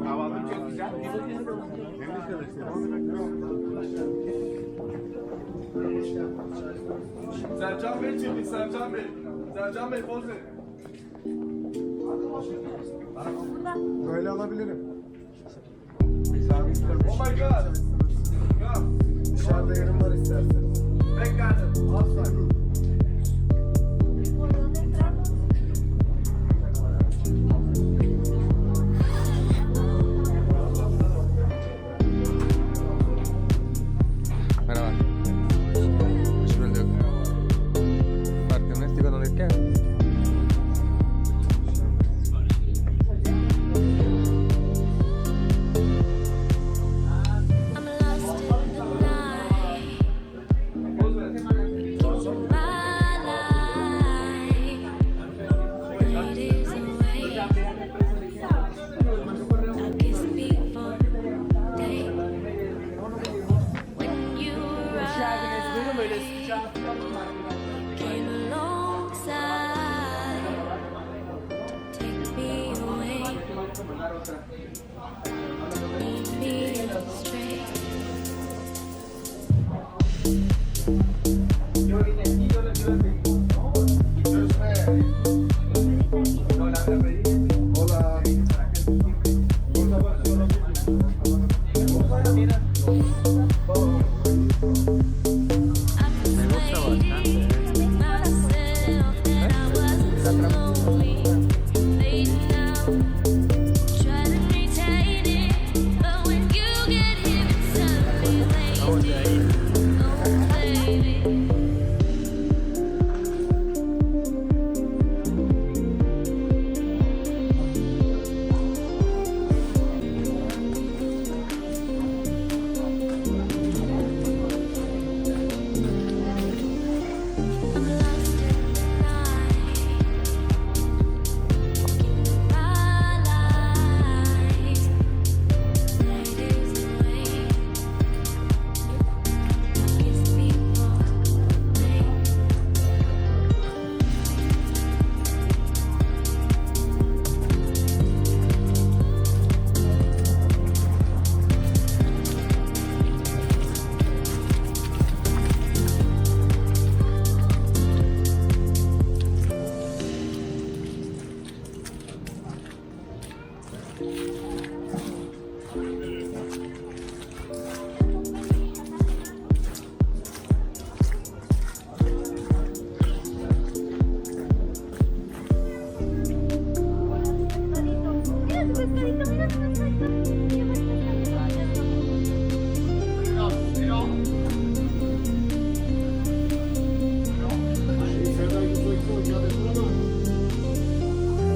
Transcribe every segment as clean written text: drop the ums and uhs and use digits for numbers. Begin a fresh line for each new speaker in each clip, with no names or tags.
Kahvaltım çok güzel.
Sercan Bey çekil, Sercan Bey. Sercan Bey poz verin.
Böyle alabilirim.
Oh my god.
Dışarıda yerim var isterseniz.
Bekledim. Asla.
Merhaba. Hoş bulduk. Parque México, ¿dónde queda?
I'm lost in the night.
Poz verin.
My life fades away. I kiss before day. When you came alongside, take me away, lead me astray.
Hola.
I persuaded myself that I wasn't slowly fading out. Try to retain it, but when you get here, it's suddenly wasted. Oh, baby. I'm lost in the night. My life fades away. Kiss before day.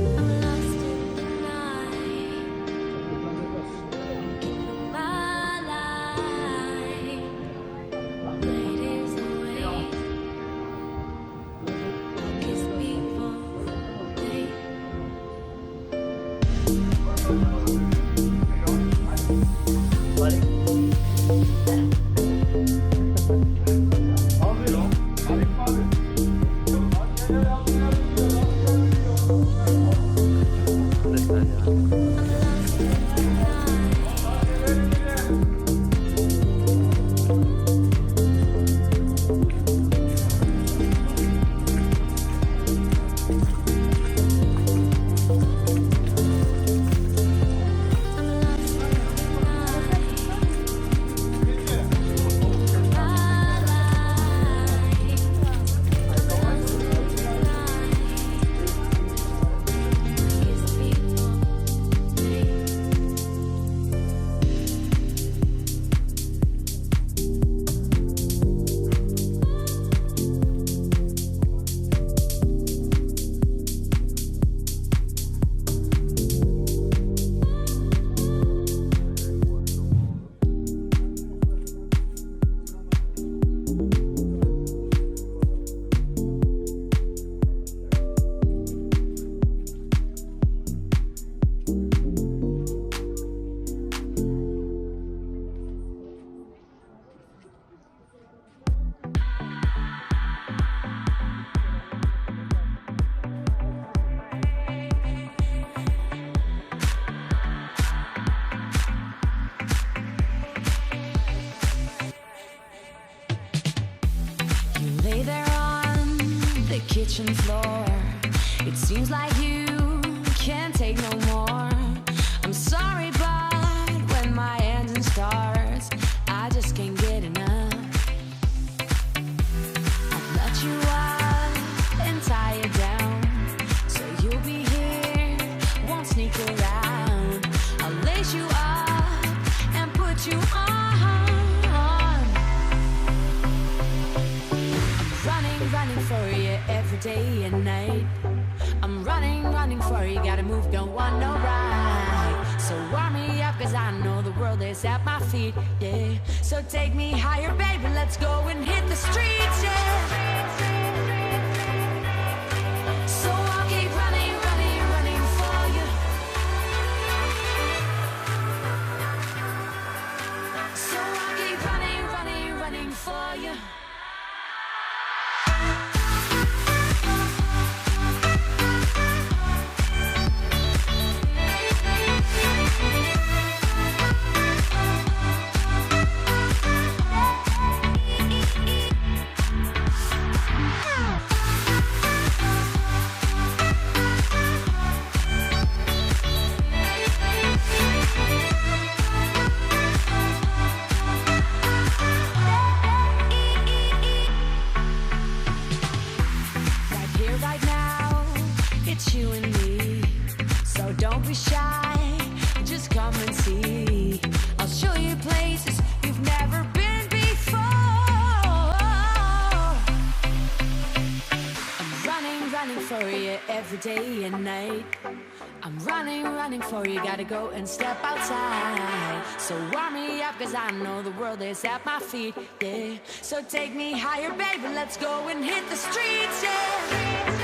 I'm lost in the night. My life fades away. I kiss before day. kitchen floor. It seems like you can't take no more. I'm sorry, but when my engine starts, I just can't get enough. I'll let you up and tie you down, so you'll be here, won't sneak around. I'll lace you up and put you on. Running for you every day and night. I'm running for you, gotta move, don't want no ride. So warm me up, cause I know the world is at my feet, yeah. So take me higher, baby, let's go and hit the streets, yeah. So I'll keep running for you. So I'll keep running for you. You and me, so don't be shy, just come and see. I'll show you places you've never been before. I'm running for you every day and night. I'm running for you, gotta go and step outside. So warm me up, cause I know the world is at my feet, yeah. So take me higher, baby, let's go and hit the streets, yeah.